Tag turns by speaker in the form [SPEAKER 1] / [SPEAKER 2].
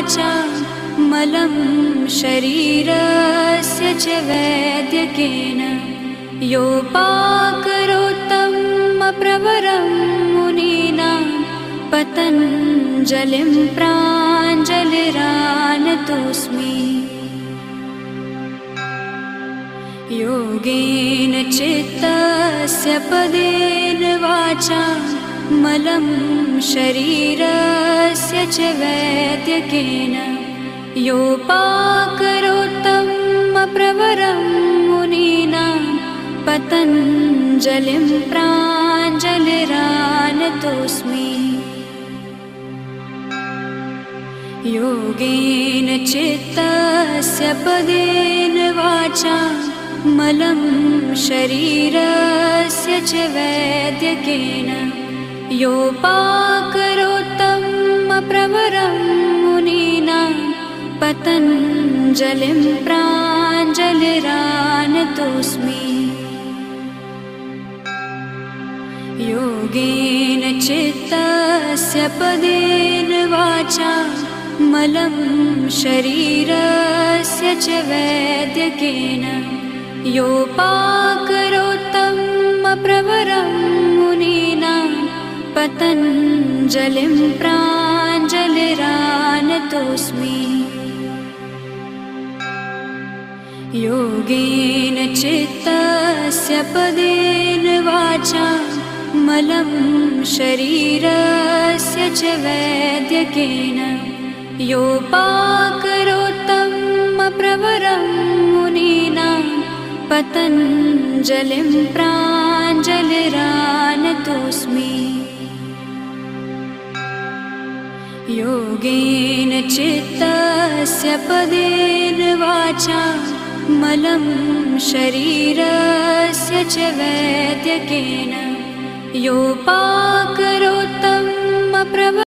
[SPEAKER 1] वाचा मलं शरीरस्य च वैद्यकेन योपाकरोत्तमप्रवरं मुनीनां पतञ्जलिं प्राञ्जलिरानतोऽस्मि। योगेन चित्तस्य पदेन वाचा मलं शरीरस्य च वैद्यकेन योपाकरोत्तमप्रवरं मुनीनां पतञ्जलिं प्राञ्जलिरानतोऽस्मि। योगेन चित्तस्य पदेन वाचा मलं शरीरस्य च वैद्यकेन योपाकरोत्तमप्रवरं मुनीनां पतञ्जलिं प्राञ्जलिरानतोऽस्मि। योगेन चित्तस्य पदेन वाचा मलं शरीरस्य च वैद्यकेन योपाकरोत्तमप्रवरं मुनीनां पतञ्जलिं प्राञ्जलिरानतोऽस्मि। योगेन चित्तस्य पदेन वाचा मलं शरीरस्य च वैद्यकेन योपाकरोत्तमप्रवरं मुनीनां पतञ्जलिं प्राञ्जलिरानतोऽस्मि। योगेन चित्तस्य पदेन वाचा मलं शरीरस्य च वैद्यकेन योपाकरोत्तमप्रवरं